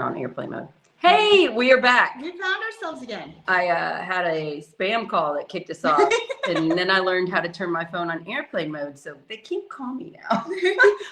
on airplane mode. Hey, we are back. We found ourselves again. I had a spam call that kicked us off, and then I learned how to turn my phone on airplane mode, so they can't call me now.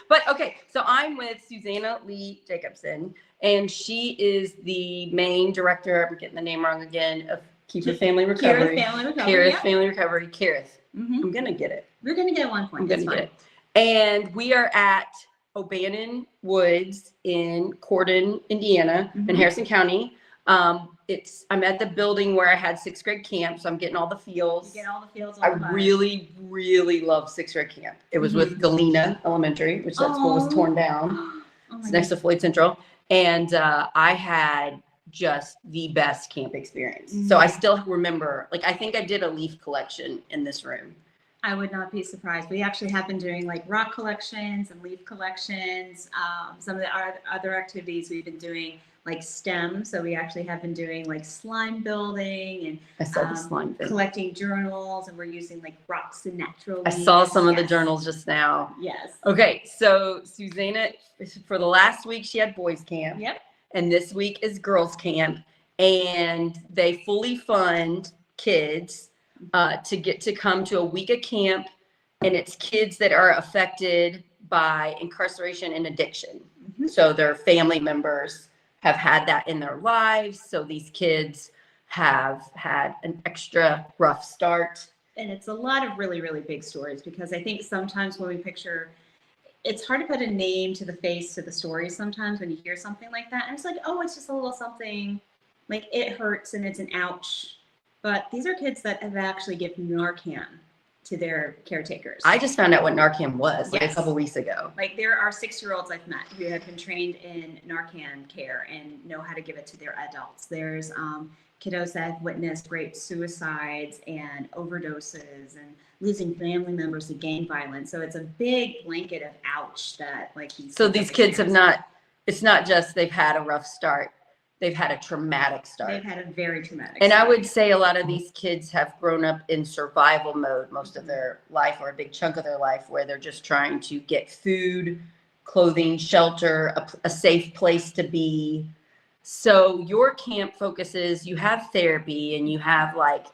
But okay, so I'm with Suzanna Lee Jacobson, and she is the main director, I'm getting the name wrong again, of Keep Your Family Recovery. Kira's Family Recovery. Kira's. I'm going to get it. We're going to get 1 point. I'm going to get it. And we are at O'Bannon Woods in Corden, Indiana, in Harrison County. I'm at the building where I had 6th grade camp, so I'm getting all the feels. You get all the feels. I really, really love 6th grade camp. It was with Galena Elementary, which that school was torn down. It's next to Floyd Central. And I had just the best camp experience. So I still remember, like, I think I did a leaf collection in this room. I would not be surprised. We actually have been doing like rock collections and leaf collections. Some of the other activities we've been doing, like STEM. So we actually have been doing like slime building and I saw the slime thing. Collecting journals, and we're using like rocks and natural leaves. I saw some of the journals just now. Yes. Okay, so Susanna, for the last week she had boys camp. Yep. And this week is girls camp, and they fully fund kids to get to come to a week of camp, and it's kids that are affected by incarceration and addiction. So their family members have had that in their lives. So these kids have had an extra rough start. And it's a lot of really, really big stories, because I think sometimes when we picture, it's hard to put a name to the face to the story sometimes when you hear something like that. And it's like, oh, it's just a little something, like it hurts and it's an ouch. But these are kids that have actually given Narcan to their caretakers. I just found out what Narcan was like a couple weeks ago. Like there are 6-year-olds I've met who have been trained in Narcan care and know how to give it to their adults. There's kiddos that have witnessed rape, suicides, and overdoses, and losing family members to gang violence. So it's a big blanket of ouch that like these kids have not, it's not just they've had a rough start. They've had a traumatic start. They've had a very traumatic start. I would say a lot of these kids have grown up in survival mode most of their life, or a big chunk of their life, where they're just trying to get food, clothing, shelter, a safe place to be. So your camp focuses, you have therapy and you have like,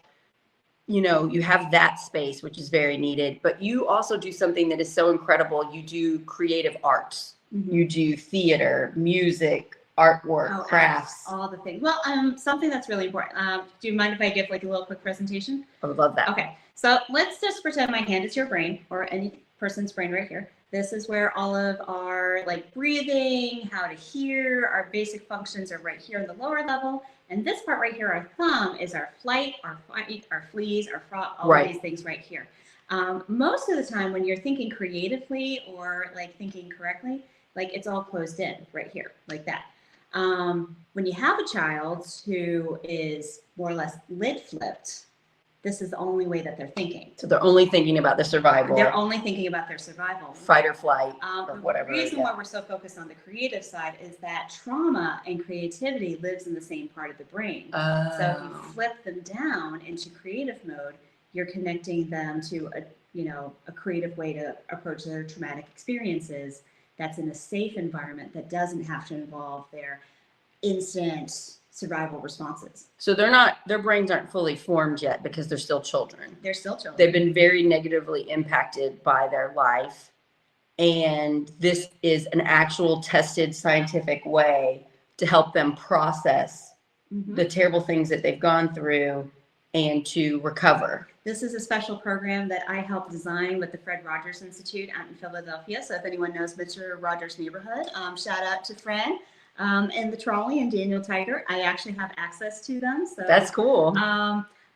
you have that space, which is very needed, but you also do something that is so incredible. You do creative arts. You do theater, music, artwork, crafts, all the things. Well, something that's really important. Do you mind if I give like a little quick presentation? I would love that. Okay, so let's just pretend my hand is your brain, or any person's brain right here. This is where all of our like breathing, how to hear, our basic functions are right here in the lower level. And this part right here, our thumb, is our flight, our fight, our fleas, our fraught, all of these things right here. Most of the time when you're thinking creatively or like thinking correctly, like it's all closed in right here, like that. When you have a child who is more or less lid flipped, this is the only way that they're thinking. So they're only thinking about the survival. They're only thinking about their survival. Fight or flight, or whatever. The reason why we're so focused on the creative side is that trauma and creativity lives in the same part of the brain. So if you flip them down into creative mode, you're connecting them to a creative way to approach their traumatic experiences that's in a safe environment that doesn't have to involve their instant survival responses. So their brains aren't fully formed yet because they're still children. They're still children. They've been very negatively impacted by their life. And this is an actual tested scientific way to help them process the terrible things that they've gone through and to recover. This is a special program that I helped design with the Fred Rogers Institute out in Philadelphia. So if anyone knows Mr. Rogers' neighborhood, shout out to Fred. And the trolley and Daniel Tiger, I actually have access to them. So that's cool.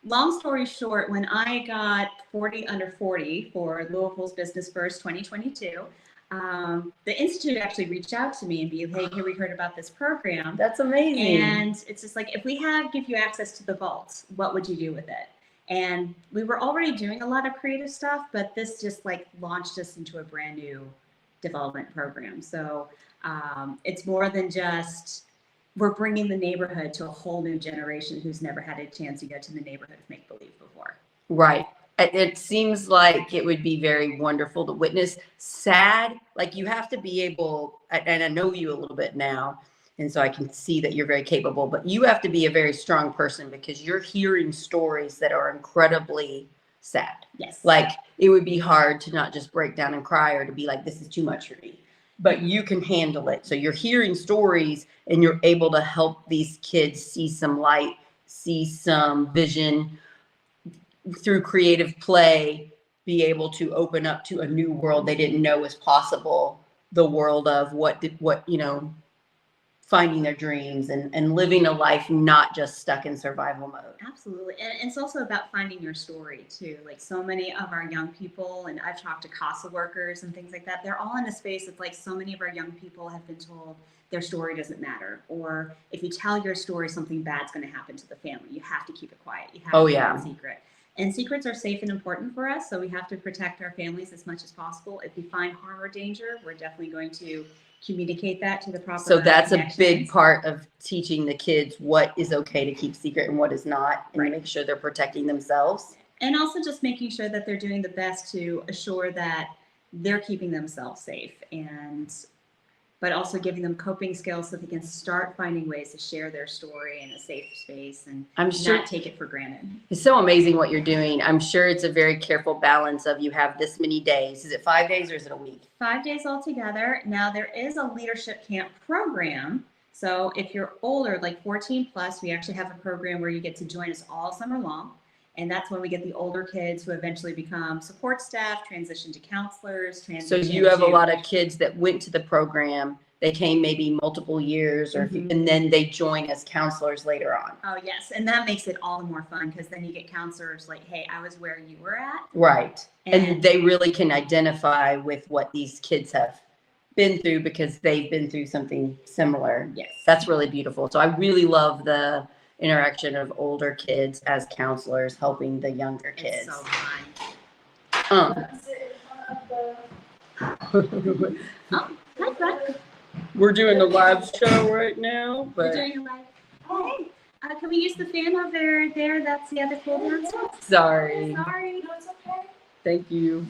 Long story short, when I got 40 under 40 for Louisville's Business First 2022, the Institute actually reached out to me and be like, hey, we heard about this program. That's amazing. And it's just like, if we give you access to the vault, what would you do with it? And we were already doing a lot of creative stuff, but this just like launched us into a brand new development program. So it's more than just, we're bringing the neighborhood to a whole new generation who's never had a chance to go to the neighborhood of make-believe before. Right. It seems like it would be very wonderful to witness. Sad, like you have to be able, and I know you a little bit now, And so I can see that you're very capable, but you have to be a very strong person because you're hearing stories that are incredibly sad. Yes. Like it would be hard to not just break down and cry or to be like, this is too much for me, but you can handle it. So you're hearing stories and you're able to help these kids see some light, see some vision through creative play, be able to open up to a new world they didn't know was possible. The world of finding their dreams and living a life not just stuck in survival mode. Absolutely. And it's also about finding your story too. Like so many of our young people, and I've talked to CASA workers and things like that, they're all in a space that's like so many of our young people have been told their story doesn't matter. Or if you tell your story, something bad's going to happen to the family. You have to keep it quiet. You have to keep it secret. And secrets are safe and important for us. So we have to protect our families as much as possible. If we find harm or danger, we're definitely going to communicate that to the proper. So that's a big part of teaching the kids what is okay to keep secret and what is not, and make sure they're protecting themselves. And also just making sure that they're doing the best to assure that they're keeping themselves safe, but also giving them coping skills so they can start finding ways to share their story in a safe space and not take it for granted. It's so amazing what you're doing. I'm sure it's a very careful balance of you have this many days. Is it 5 days or is it a week? 5 days altogether. Now there is a leadership camp program. So if you're older, like 14 plus, we actually have a program where you get to join us all summer long. And that's when we get the older kids who eventually become support staff, transition to counselors. So you have a lot of kids that went to the program. They came maybe multiple years, and then they join as counselors later on. Oh, yes. And that makes it all the more fun because then you get counselors like, hey, I was where you were at. Right. And they really can identify with what these kids have been through because they've been through something similar. Yes. That's really beautiful. So I really love the interaction of older kids as counselors helping the younger kids. It's so fun. Hi, Brett. We're doing a live show right now, but we're doing a live. Hey, can we use the fan over there? That's the other cool dance. Sorry. Sorry. No, it's okay. Thank you.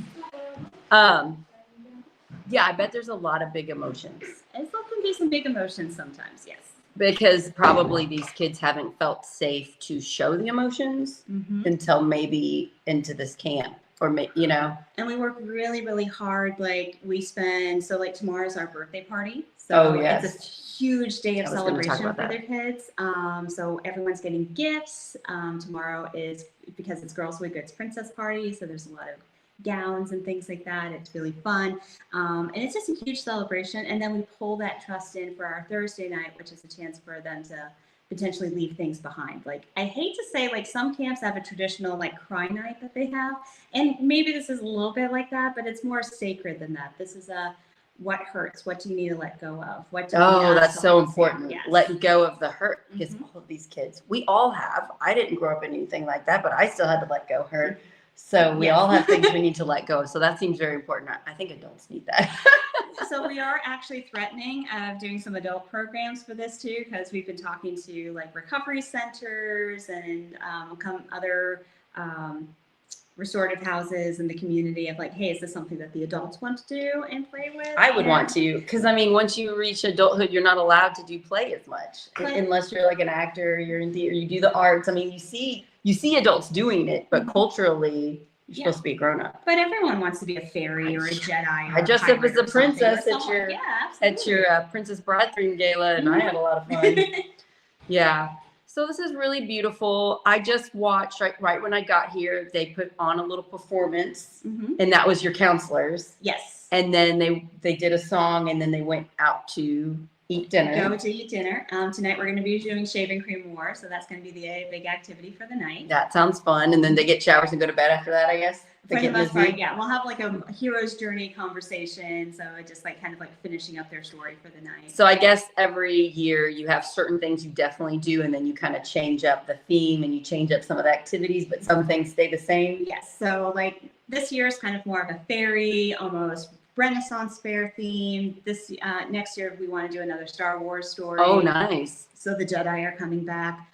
Yeah, I bet there's a lot of big emotions. There can be some big emotions sometimes, yes. Because probably these kids haven't felt safe to show the emotions until maybe into this camp or, And we work really, really hard. Like like tomorrow's our birthday party. So it's a huge day of celebration for their kids. So everyone's getting gifts. Tomorrow is, because it's Girls with Goods Princess Party. So there's a lot of gowns and things like that. It's really fun. And it's just a huge celebration. And then we pull that trust in for our Thursday night, which is a chance for them to potentially leave things behind. Like, I hate to say, like, some camps have a traditional like cry night that they have. And maybe this is a little bit like that, but it's more sacred than that. This is what hurts? What do you need to let go of? That's so important. Yes. Letting go of the hurt, because all of these kids, we all have. I didn't grow up in anything like that, but I still had to let go of hurt. So we all have things we need to let go of. So that seems very important. I think adults need that. So we are actually threatening of doing some adult programs for this too, because we've been talking to like recovery centers and other restorative houses in the community of like, hey, is this something that the adults want to do and play with? I would want to, because I mean, once you reach adulthood, you're not allowed to do play as much unless you're like an actor, you're in theater, you do the arts. I mean, you see adults doing it, but culturally, you're supposed to be a grown up. But everyone wants to be a fairy or a Jedi. Or I dressed up as a princess at your Princess Bride Gala, and I had a lot of fun. Yeah. So this is really beautiful. I just watched right when I got here, they put on a little performance, and that was your counselors. Yes. And then they did a song, and then they went out to eat dinner. Go to eat dinner. Tonight we're going to be doing shaving cream war, so that's going to be the big activity for the night. That sounds fun. And then they get showers and go to bed after that, I guess. For the most part, yeah. We'll have like a hero's journey conversation, so just like kind of like finishing up their story for the night. So I guess every year you have certain things you definitely do, and then you kind of change up the theme and you change up some of the activities, but some things stay the same. Yes. So like this year is kind of more of a fairy, almost Renaissance fair theme. This next year we want to do another Star Wars story. Oh, nice. So the Jedi are coming back.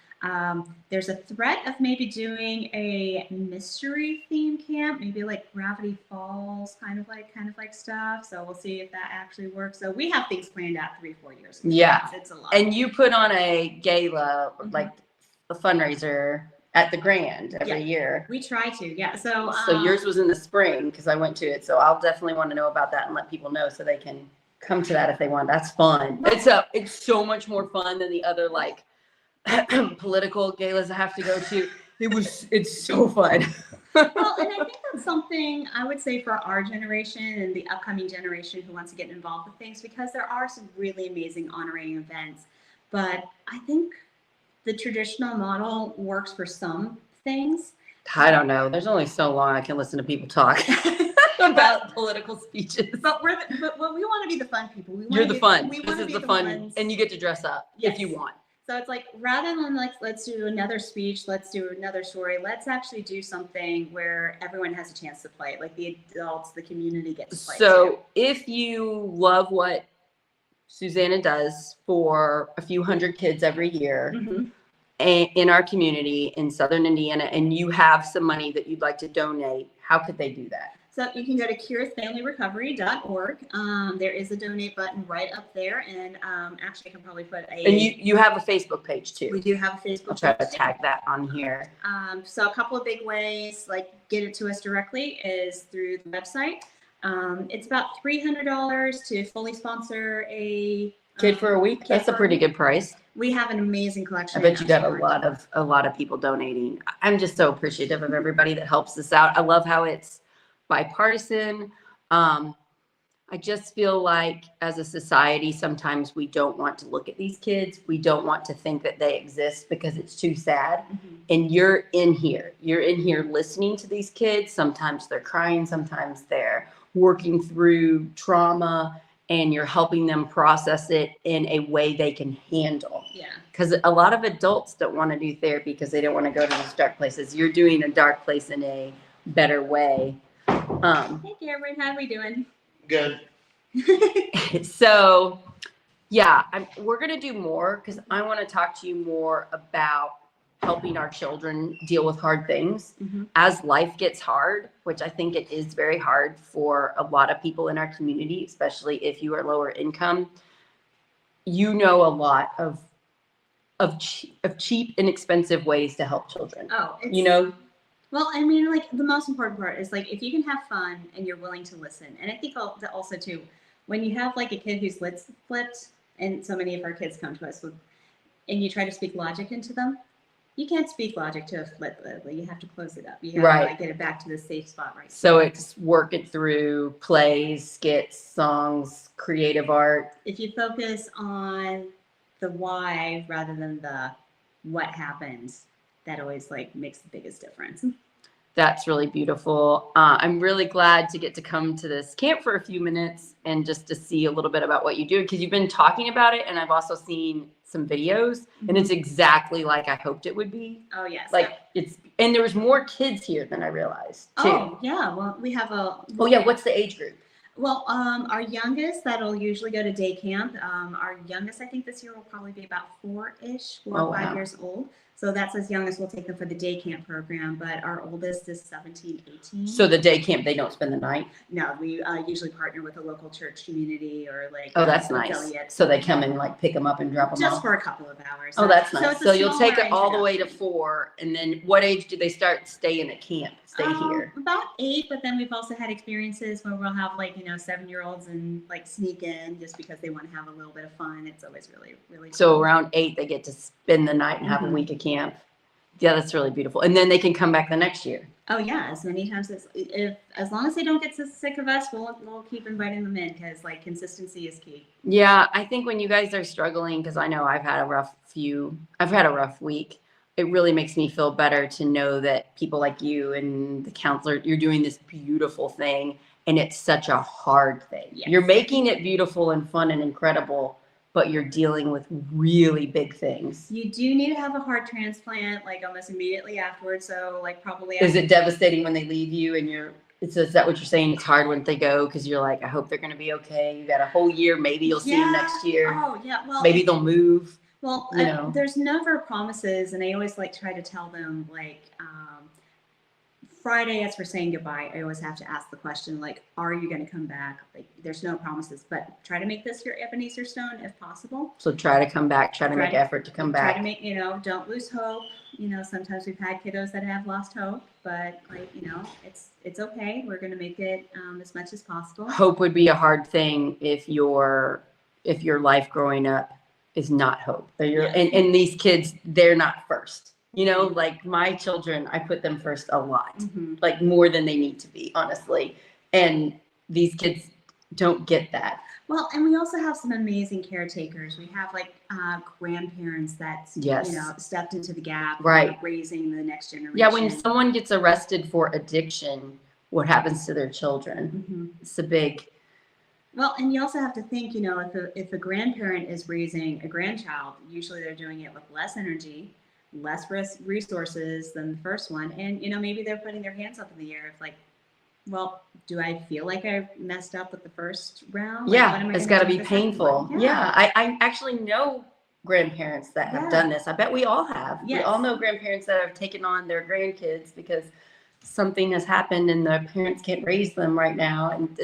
There's a threat of maybe doing a mystery theme camp, maybe like Gravity Falls, kind of like stuff. So we'll see if that actually works. So we have things planned out 3-4 years. Yeah. It's a lot. And you put on a gala, like a fundraiser at the Grand every year. We try to, yeah. So yours was in the spring because I went to it. So I'll definitely want to know about that and let people know so they can come to that if they want. That's fun. It's so much more fun than the other like political galas I have to go to. It's so fun. Well, and I think that's something I would say for our generation and the upcoming generation who wants to get involved with things, because there are some really amazing honoring events. But I think the traditional model works for some things. I don't know. There's only so long I can listen to people talk about political speeches. But we want to be the fun people. You're the fun. This is the fun, and you get to dress up if you want. So it's like, rather than like, let's do another speech, let's do another story, let's actually do something where everyone has a chance to play. Like the adults, the community gets to play. So if you love what Suzanna does for a few hundred kids every year in our community in Southern Indiana, and you have some money that you'd like to donate, how could they do that? So you can go to curesfamilyrecovery.org. There is a donate button right up there. And actually I can probably put And you have a Facebook page too. We do have a Facebook page. I'll try to tag that on here. So a couple of big ways, like get it to us directly, is through the website. It's about $300 to fully sponsor a kid for a week. That's a pretty good price. We have an amazing collection. I bet you got a lot of people donating. I'm just so appreciative of everybody that helps us out. I love how it's bipartisan. I just feel like as a society, sometimes we don't want to look at these kids. We don't want to think that they exist because it's too sad. And you're in here listening to these kids. Sometimes they're crying, sometimes they're working through trauma, and you're helping them process it in a way they can handle. Yeah. Because a lot of adults don't want to do therapy because they don't want to go to those dark places. You're doing a dark place in a better way. Hey Cameron, how are we doing? Good. So, yeah, we're going to do more because I want to talk to you more about helping our children deal with hard things as life gets hard, which I think it is very hard for a lot of people in our community, especially if you are lower income. You know a lot of cheap, inexpensive ways to help children. Well, I mean, like the most important part is like if you can have fun and you're willing to listen. And I think also too, when you have like a kid who's flipped, and so many of our kids come to us and you try to speak logic into them, you can't speak logic to a flip. You have to close it up. You have to like, get it back to the safe spot, right? So it's work it through plays, skits, songs, creative art. If you focus on the why rather than the what happens, that always like makes the biggest difference. That's really beautiful. I'm really glad to get to come to this camp for a few minutes and just to see a little bit about what you do, because you've been talking about it and I've also seen some videos and it's exactly like I hoped it would be. Oh yes. Like and there was more kids here than I realized too. Oh yeah. Well, we have what's the age group? Well, our youngest that'll usually go to day camp. Our youngest, I think this year will probably be about 4 or 5 years old. So that's as young as we'll take them for the day camp program. But our oldest is 17, 18. So the day camp, they don't spend the night? No, we usually partner with a local church community or like. Oh, that's nice. So they come and like pick them up and drop them off? Just for a couple of hours. Oh, that's nice. So you'll take it all the way to 4. And then what age do they start staying at camp? Stay here? About 8, but then we've also had experiences where we'll have like, 7-year-olds and like sneak in just because they want to have a little bit of fun. It's always really, really So cool. Around 8, they get to spend the night and have a week of camp. Yeah, that's really beautiful. And then they can come back the next year. Oh yeah, as many times as long as they don't get so sick of us, we'll keep inviting them in because like consistency is key. Yeah, I think when you guys are struggling, because I know I've had a rough week. It really makes me feel better to know that people like you and the counselor, you're doing this beautiful thing, and it's such a hard thing. Yes. You're making it beautiful and fun and incredible, but you're dealing with really big things. You do need to have a heart transplant like almost immediately afterwards. So like probably. Is it devastating when they leave you and is that what you're saying? It's hard when they go because you're like, I hope they're going to be okay. You got a whole year. Maybe you'll see them next year. Oh yeah. Well, maybe they'll move. Well, you know. there's never promises, and I always like try to tell them like Friday, as we're saying goodbye, I always have to ask the question like, "Are you going to come back?" Like, there's no promises, but try to make this your Ebenezer stone if possible. So try to come back, try to make effort to come Try back. to make, don't lose hope. Sometimes we've had kiddos that have lost hope, but like, it's okay. We're going to make it as much as possible. Hope would be a hard thing if your life growing up is not hope. Yes. And these kids, they're not first. Like my children, I put them first a lot, like more than they need to be, honestly. And these kids don't get that. Well, and we also have some amazing caretakers. We have like grandparents that, stepped into the gap, right, raising the next generation. Yeah, when someone gets arrested for addiction, what happens to their children? It's a big. Well, and you also have to think, if a grandparent is raising a grandchild, usually they're doing it with less energy, less resources than the first one. And, maybe they're putting their hands up in the air of like, well, do I feel like I messed up with the first round? Yeah, it's got to be painful. Yeah, I actually know grandparents that have done this. I bet we all have. Yes. We all know grandparents that have taken on their grandkids because something has happened and the parents can't raise them right now. And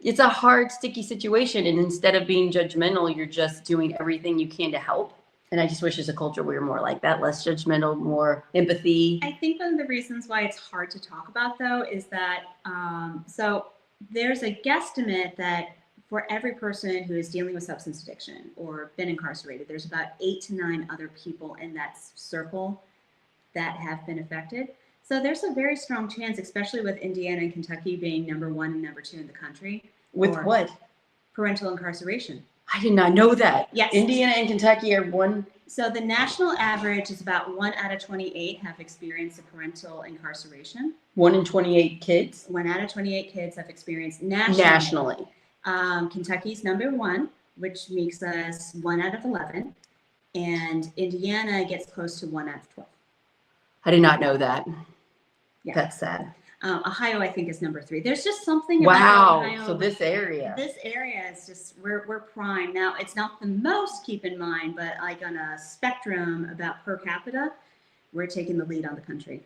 it's a hard, sticky situation. And instead of being judgmental, you're just doing everything you can to help. And I just wish as a culture we were more like that, less judgmental, more empathy. I think one of the reasons why it's hard to talk about, though, is that so there's a guesstimate that for every person who is dealing with substance addiction or been incarcerated, there's about 8 to 9 other people in that circle that have been affected. So there's a very strong chance, especially with Indiana and Kentucky being number 1 and number 2 in the country. With what? Parental incarceration. I did not know that. Yes. Indiana and Kentucky are one. So the national average is about 1 out of 28 have experienced a parental incarceration. 1 in 28 kids? 1 out of 28 kids have experienced nationally. Kentucky's number 1, which makes us 1 out of 11. And Indiana gets close to 1 out of 12. I did not know that. Yeah. That's sad. Ohio, I think, is number 3. There's just something about Ohio. So this area is just we're prime. Now, it's not the most, keep in mind, but like on a spectrum about per capita, we're taking the lead on the country.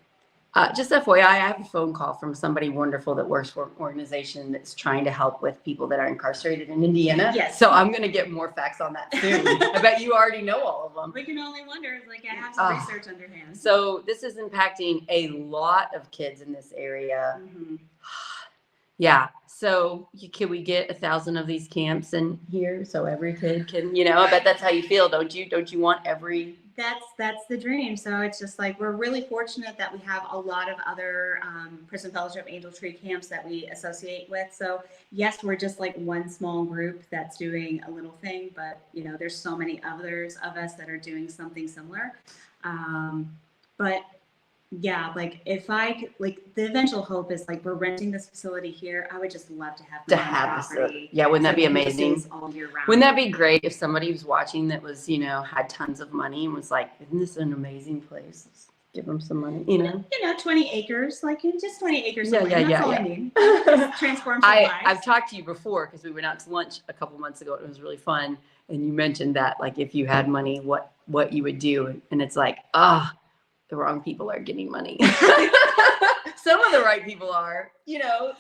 Just FYI, I have a phone call from somebody wonderful that works for an organization that's trying to help with people that are incarcerated in Indiana. Yes. So I'm going to get more facts on that soon. I bet you already know all of them. We can only wonder, like I have some research underhand. So this is impacting a lot of kids in this area. Yeah. So can we get 1,000 of these camps in here so every kid can, I bet that's how you feel, don't you? Don't you want every... That's the dream. So it's just like we're really fortunate that we have a lot of other Prison Fellowship Angel Tree camps that we associate with. So yes, we're just like one small group that's doing a little thing, but there's so many others of us that are doing something similar. But yeah, like if I like the eventual hope is like we're renting this facility here. I would just love to have this. Yeah, wouldn't that be amazing? All year round. Wouldn't that be great if somebody was watching that was had tons of money and was like, isn't this an amazing place? Let's give them some money. 20 acres, like just 20 acres. Yeah. I mean. Just transform some lives. I've talked to you before because we went out to lunch a couple months ago. It was really fun, and you mentioned that like if you had money, what you would do, and it's like the wrong people are getting money. Some of the right people are,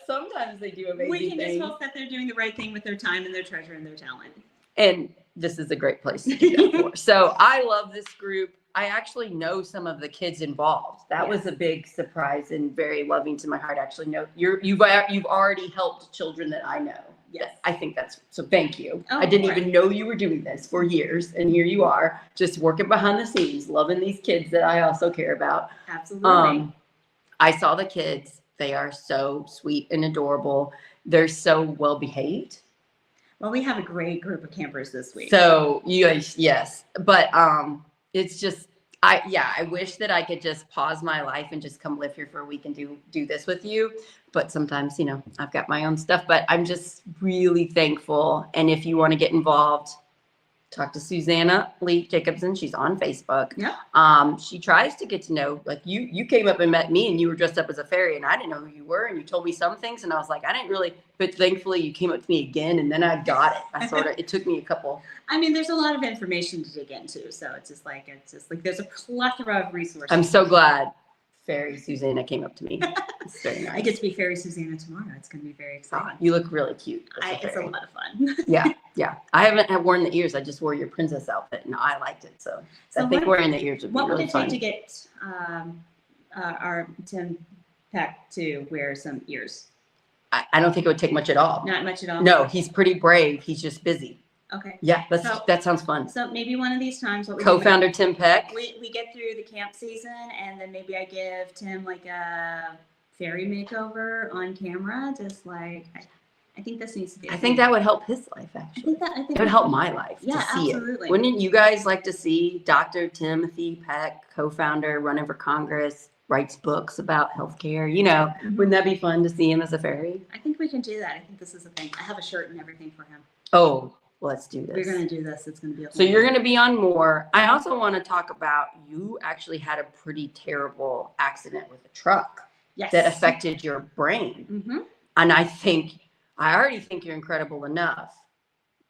sometimes they do amazing things. We can just hope that they're doing the right thing with their time and their treasure and their talent. And this is a great place to do that for. So I love this group. I actually know some of the kids involved. That was a big surprise and very loving to my heart. Actually, no, you've already helped children that I know. Yes, I think that's so. Thank you. I didn't even know you were doing this for years, and here you are, just working behind the scenes, loving these kids that I also care about. Absolutely. I saw the kids. They are so sweet and adorable. They're so well behaved. Well, we have a great group of campers this week. So you guys, yes, but it's just I wish that I could just pause my life and just come live here for a week and do this with you. But sometimes, I've got my own stuff, but I'm just really thankful. And if you want to get involved, talk to Suzanna Lee Jacobson. She's on Facebook. Yeah. She tries to get to know, like you came up and met me and you were dressed up as a fairy and I didn't know who you were and you told me some things and I was like, I didn't really, but thankfully you came up to me again and then I got it. It took me a couple. I mean, there's a lot of information to dig into. So it's just like there's a plethora of resources. I'm so glad Fairy Susanna came up to me. It's very nice. I get to be Fairy Susanna tomorrow. It's going to be very exciting. You look really cute. It's a lot of fun. Yeah. I haven't worn the ears. I just wore your princess outfit and I liked it. So I think wearing the ears would be really fun. What would it take to get our Tim Peck to wear some ears? I don't think it would take much at all. Not much at all? No, he's pretty brave. He's just busy. Okay. Yeah, that sounds fun. So maybe one of these times, what we co-founder Tim Peck. We get through the camp season, and then maybe I give Tim like a fairy makeover on camera. Just like I think this needs to be. I think that would help his life. Actually, I think it would help my life to see absolutely. it. Wouldn't you guys like to see Dr. Timothy Peck, co-founder, running for Congress, writes books about healthcare? Wouldn't that be fun to see him as a fairy? I think we can do that. I think this is a thing. I have a shirt and everything for him. Oh. Let's do this. We're going to do this. It's going to be so you're going to be on more. I also want to talk about you actually had a pretty terrible accident with a truck that affected your brain. Mm-hmm. And I already think you're incredible enough,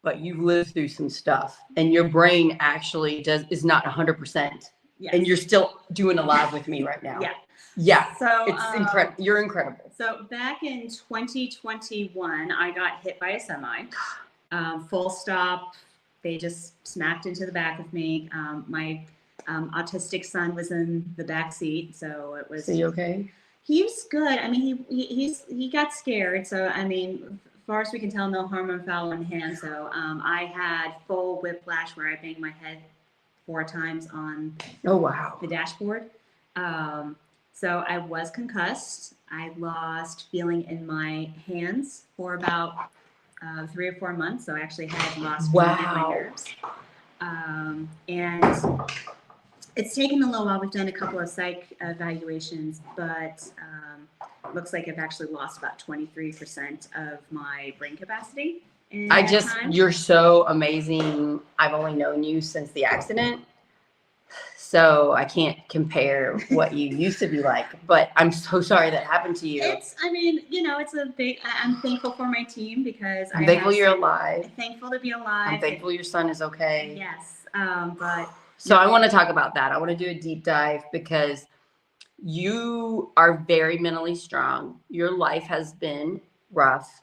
but you've lived through some stuff and your brain actually is not 100%. Yes. And you're still doing a live with me right now. Yeah. So it's incredible. You're incredible. So back in 2021, I got hit by a semi. Full stop. They just smacked into the back of me. My autistic son was in the back seat, so it was. Is he okay? He was good. I mean, he got scared. So I mean, as far as we can tell, no harm or foul in hand. So I had full whiplash where I banged my head 4 times on. Oh wow. The dashboard. So I was concussed. I lost feeling in my hands for about 3 or 4 months, so I actually had lost feeling in my nerves. And it's taken a little while. We've done a couple of psych evaluations, but looks like I've actually lost about 23% of my brain capacity. You're so amazing. I've only known you since the accident, so I can't compare what you used to be like, but I'm so sorry that happened to you. It's a big, I'm thankful for my team because I'm thankful you're alive. I'm thankful to be alive. I'm thankful your son is okay. Yes. But. So I want to talk about that. I want to do a deep dive because you are very mentally strong. Your life has been rough.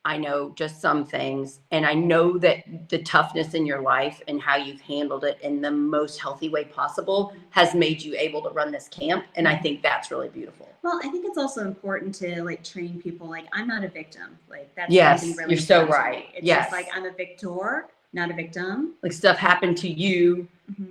I know just some things, and I know that the toughness in your life and how you've handled it in the most healthy way possible has made you able to run this camp. And I think that's really beautiful. Well, I think it's also important to train people. I'm not a victim. That's yes, really you're so right. It's just I'm a victor, not a victim. Stuff happened to you,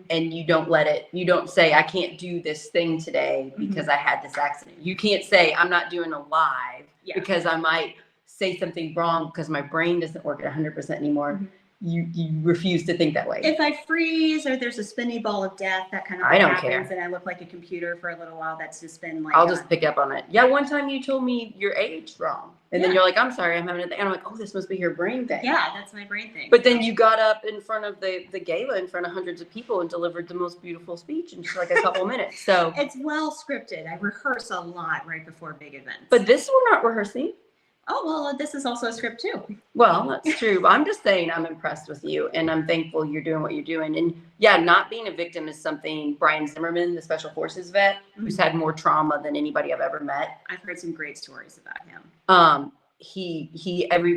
and you don't say, I can't do this thing today because I had this accident. You can't say, I'm not doing a live because I might say something wrong because my brain doesn't work at 100% anymore. You refuse to think that way. If I freeze or there's a spinny ball of death, that kind of I don't happens, care. and I look like a computer for a little while. That's just been I'll just pick up on it. Yeah, one time you told me your age wrong, and then you're like, "I'm sorry, I'm having a thing." And I'm like, "Oh, this must be your brain thing." Yeah, that's my brain thing. But then you got up in front of the gala in front of hundreds of people and delivered the most beautiful speech in just a couple minutes. So it's well scripted. I rehearse a lot right before big events. But this we're not rehearsing. Oh, well, this is also a script too. Well, that's true. But I'm just saying I'm impressed with you and I'm thankful you're doing what you're doing. And yeah, not being a victim is something Brian Zimmerman, the Special Forces vet, who's had more trauma than anybody I've ever met. I've heard some great stories about him.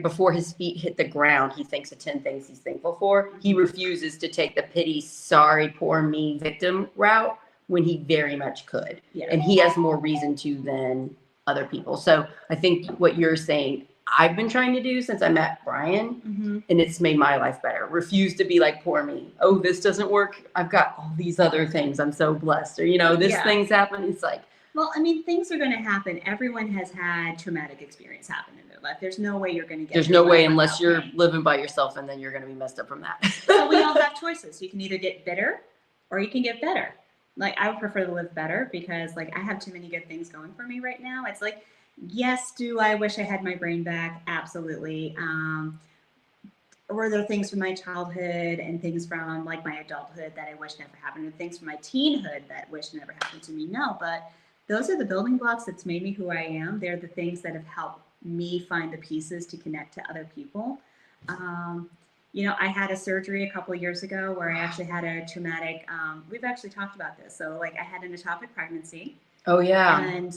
Before his feet hit the ground, he thinks of 10 things he's thankful for. He refuses to take the pity, sorry, poor me victim route when he very much could. Yeah. And he has more reason to than other people. So I think what you're saying, I've been trying to do since I met Brian, and it's made my life better. Refuse to be like, poor me. Oh, this doesn't work. I've got all these other things. I'm so blessed. Or, this thing's happened. It's like, well, I mean, things are going to happen. Everyone has had traumatic experience happen in their life. There's no way you're going to get. There's no way unless you're living by yourself, and then you're going to be messed up from that. So we all have choices. You can either get bitter or you can get better. I would prefer to live better because I have too many good things going for me right now. It's yes, do I wish I had my brain back? Absolutely. were there things from my childhood and things from like my adulthood that I wish never happened, and things from my teenhood that wish never happened to me? No, but those are the building blocks that's made me who I am. They're the things that have helped me find the pieces to connect to other people. I had a surgery a couple of years ago where I actually had a traumatic, we've actually talked about this. So like I had an ectopic pregnancy. Oh yeah. And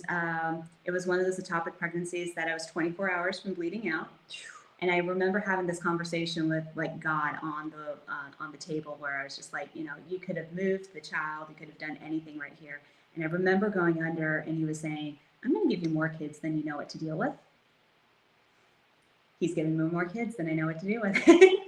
it was one of those ectopic pregnancies that I was 24 hours from bleeding out. And I remember having this conversation with like God on the table where I was just like, you could have moved the child, you could have done anything right here. And I remember going under, and he was saying, I'm going to give you more kids than you know what to deal with. He's giving me more kids than I know what to do with.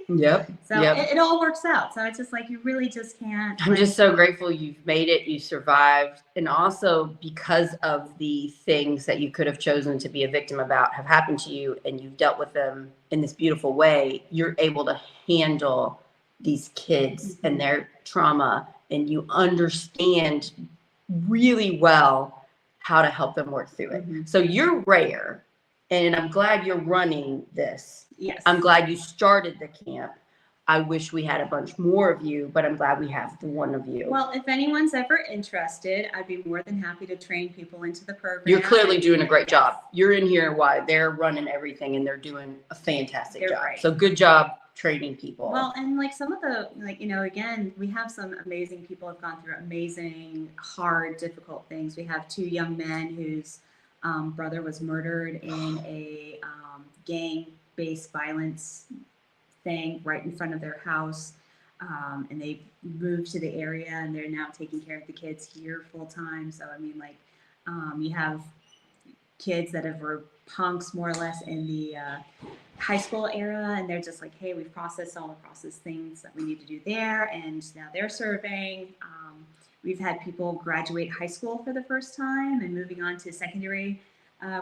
Yep. So It all works out. So it's just like, you really just can't. I'm just so grateful you've made it, you survived. And also because of the things that you could have chosen to be a victim about have happened to you, and you've dealt with them in this beautiful way, you're able to handle these kids and their trauma, and you understand really well how to help them work through it. So you're rare, and I'm glad you're running this. Yes. I'm glad you started the camp. I wish we had a bunch more of you, but I'm glad we have the one of you. Well, if anyone's ever interested, I'd be more than happy to train people into the program. You're clearly doing a great job. You're in here while they're running everything, and they're doing a fantastic job. Great. So good job training people. Well, and like some of the, again, we have some amazing people who have gone through amazing, hard, difficult things. We have two young men whose brother was murdered in a gang-based violence thing right in front of their house. And they moved to the area, and they're now taking care of the kids here full time. So, I mean, you have kids that were punks more or less in the high school era, and they're just like, hey, we've processed all the process things that we need to do there, and now they're serving. We've had people graduate high school for the first time and moving on to secondary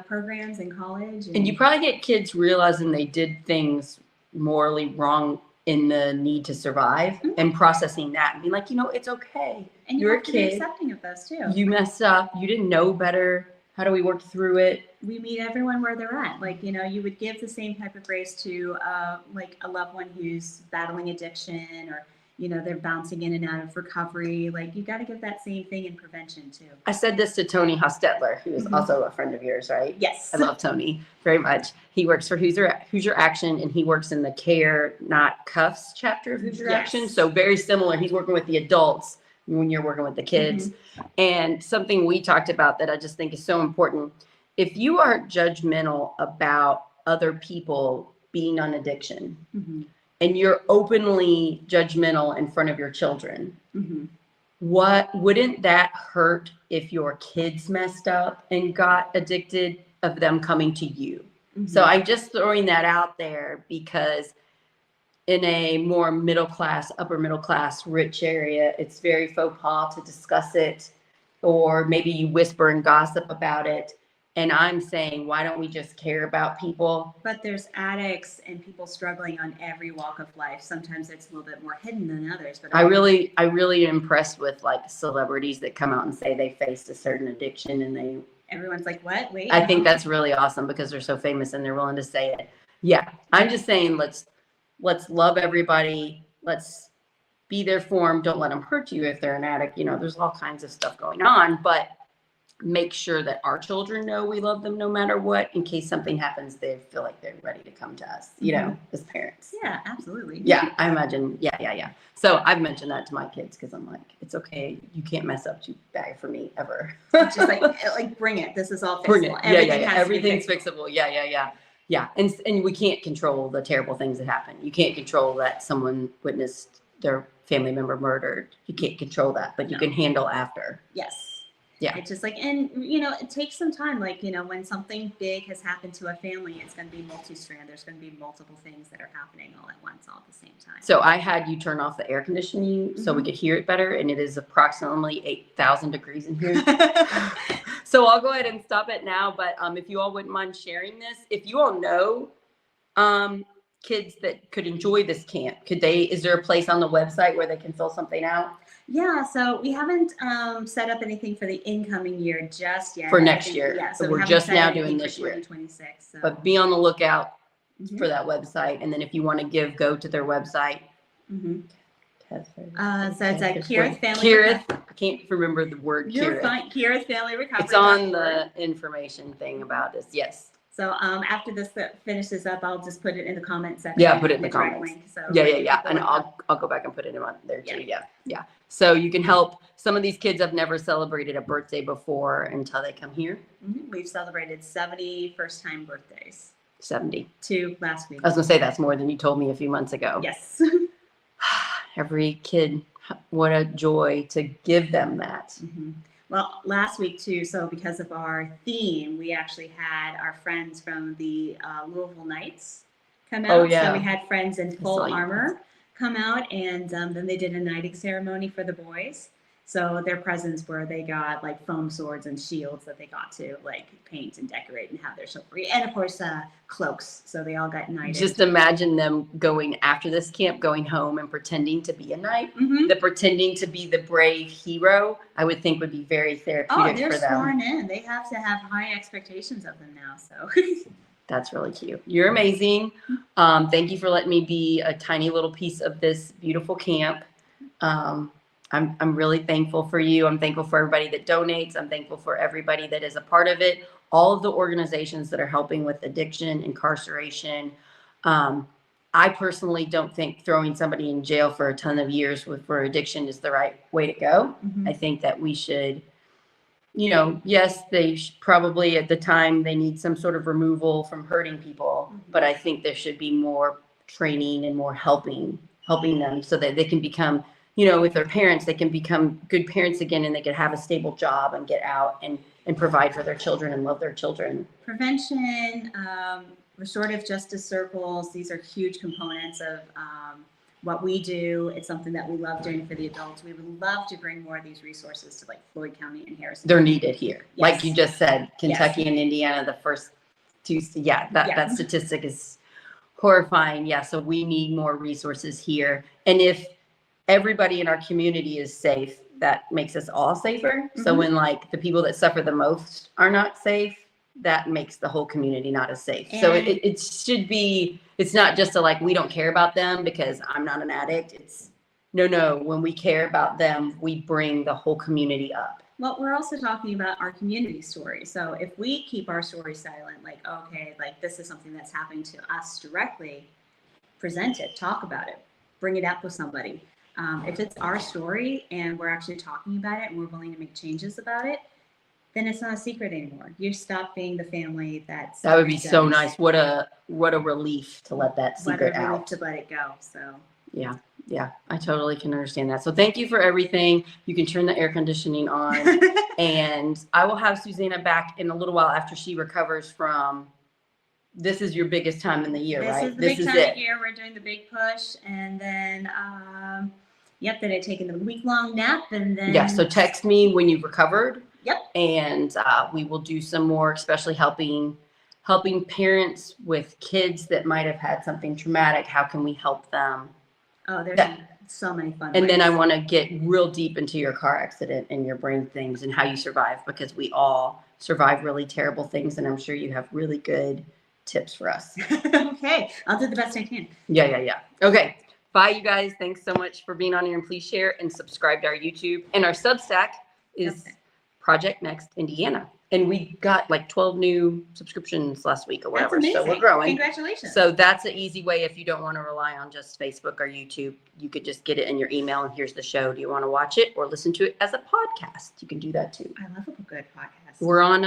programs in college. And you probably get kids realizing they did things morally wrong in the need to survive, and processing that and being like, it's okay. And you're have a to kid. Be accepting of those too. You messed up. You didn't know better. How do we work through it? We meet everyone where they're at. You would give the same type of grace to a loved one who's battling addiction, or they're bouncing in and out of recovery. You got to give that same thing in prevention too. I said this to Tony Hostetler, who is also a friend of yours, right? Yes. I love Tony very much. He works for Who's Your Action, and he works in the Care Not Cuffs chapter of Who's Your Action. So very similar. He's working with the adults when you're working with the kids. And something we talked about that I just think is so important. If you are judgmental about other people being on addiction, and you're openly judgmental in front of your children, wouldn't that hurt if your kids messed up and got addicted, of them coming to you? So I'm just throwing that out there, because in a more upper middle class, rich area, it's very faux pas to discuss it, or maybe you whisper and gossip about it. And I'm saying, why don't we just care about people? But there's addicts and people struggling on every walk of life. Sometimes it's a little bit more hidden than others. But I really am impressed with celebrities that come out and say they faced a certain addiction, and everyone's like, what? Wait. I think that's really awesome, because they're so famous and they're willing to say it. Yeah, I'm just saying, let's love everybody. Let's be there for them. Don't let them hurt you if they're an addict. There's all kinds of stuff going on, but make sure that our children know we love them no matter what. In case something happens, they feel like they're ready to come to us, as parents. Yeah, absolutely. Yeah, I imagine. Yeah. So I've mentioned that to my kids, because I'm like, it's okay. You can't mess up too bad for me ever. It's just like bring it. This is all fixable. Bring it. Yeah. Everything's fixable. Yeah. And we can't control the terrible things that happen. You can't control that someone witnessed their family member murdered. You can't control that, but you can handle after. Yes. Yeah. It's just it takes some time. When something big has happened to a family, it's going to be multi-strand. There's going to be multiple things that are happening all at once, all at the same time. So I had you turn off the air conditioning so we could hear it better. And it is approximately 8,000 degrees in here. So I'll go ahead and stop it now. But if you all wouldn't mind sharing this, if you all know kids that could enjoy this camp, is there a place on the website where they can fill something out? Yeah, so we haven't set up anything for the incoming year just yet. For next year. Yeah, so we're just now doing this year. 2026. So. But be on the lookout. for that website. And then if you want to give, go to their website. Mm-hmm. So it's at Kira's Family Kira's, I can't remember the word. You're fine. Kira's Family Recovery. It's on the information thing about this. Yes. So after this finishes up, I'll just put it in the comment section. Yeah, put it in the comments. Link, so Yeah. And I'll go back and put it in there too. Yeah. So you can help. Some of these kids have never celebrated a birthday before until they come here. Mm-hmm. We've celebrated 70 first-time birthdays. 70. 2 last week. I was gonna say that's more than you told me a few months ago. Yes. Every kid, what a joy to give them that. Mm-hmm. Well, last week too, so because of our theme, we actually had our friends from the Louisville Knights come out. Oh, yeah. So we had friends in full armor come out, and then they did a knighting ceremony for the boys. So their presents were they got like foam swords and shields that they got to like paint and decorate and have their chivalry, and of course cloaks. So they all got knighted. Just imagine them going after this camp, going home and pretending to be a knight. Mm-hmm. The pretending to be the brave hero, I would think would be very therapeutic they're for them. sworn in. They have to have high expectations of them now. So that's really cute. You're amazing. Thank you for letting me be a tiny little piece of this beautiful camp. I'm really thankful for you. I'm thankful for everybody that donates. I'm thankful for everybody that is a part of it. All of the organizations that are helping with addiction, incarceration. I personally don't think throwing somebody in jail for a ton of years for addiction is the right way to go. Mm-hmm. I think that we should, yes, they probably at the time they need some sort of removal from hurting people, but I think there should be more training and more helping them so that they can become, with their parents, they can become good parents again, and they can have a stable job and get out and provide for their children and love their children. Prevention, restorative justice circles, these are huge components of what we do. It's something that we love doing for the adults. We would love to bring more of these resources to like Floyd County and Harrison. They're needed here. Yes. Like you just said, Kentucky and Indiana, the first two. That statistic is horrifying. Yeah. So we need more resources here. And if everybody in our community is safe, that makes us all safer. Mm-hmm. So when like the people that suffer the most are not safe, that makes the whole community not as safe. And so it should be, it's not just we don't care about them because I'm not an addict. It's no, when we care about them, we bring the whole community up. Well, we're also talking about our community story. So if we keep our story silent, this is something that's happening to us directly, present it, talk about it, bring it up with somebody. If it's our story and we're actually talking about it and we're willing to make changes about it, then it's not a secret anymore. You stop being the family that would be so nice. What a relief to let that secret out. Relief to let it go. So yeah, I totally can understand that. So thank you for everything. You can turn the air conditioning on, and I will have Suzanna back in a little while after she recovers from. This is your biggest time in the year, right? This is the big time of the year. We're doing the big push, and then then I taken a week-long nap, and then so text me when you've recovered. Yep. And we will do some more, especially helping parents with kids that might have had something traumatic. How can we help them? Oh, there's so many fun And ways. then I want to get real deep into your car accident and your brain things and how you survive, because we all survive really terrible things, and I'm sure you have really good tips for us. Okay, I'll do the best I can. Yeah. Okay. Bye, you guys. Thanks so much for being on here, and please share and subscribe to our YouTube. And our Substack is Project Next Indiana. And we got 12 new subscriptions last week or whatever. That's amazing. So we're growing. Congratulations. So that's an easy way if you don't want to rely on just Facebook or YouTube. You could just get it in your email and here's the show. Do you want to watch it or listen to it as a podcast? You can do that too. I love a good podcast. We're on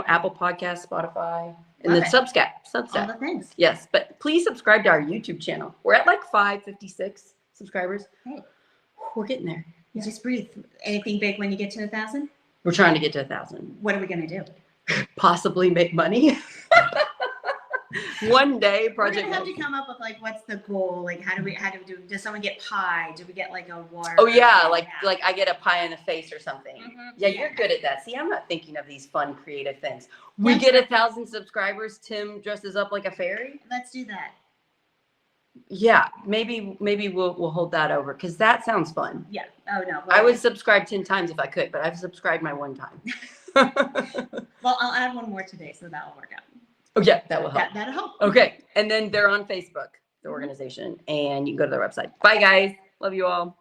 Apple Podcasts, Spotify, and then Substack. All the things. Yes, but please subscribe to our YouTube channel. We're at 556 subscribers. Hey. We're getting there. Yeah. Just breathe. Anything big when you get to 1,000? We're trying to get to 1,000. What are we going to do? Possibly make money. One day, Project. We're going to have to come up with what's the goal? How do we do? Does someone get pie? Do we get a water? Oh yeah, like I get a pie in the face or something. Mm-hmm. Yeah, you're good at that. See, I'm not thinking of these fun, creative things. We get 1,000 subscribers. Tim dresses up like a fairy. Let's do that. Yeah, maybe we'll hold that over because that sounds fun. Yeah. Oh no. I would subscribe 10 times if I could, but I've subscribed my one time. Well, I'll add one more today, so that'll work out. Oh yeah, that will help. That'll help. Okay. And then they're on Facebook, the organization, and you can go to their website. Bye guys. Love you all.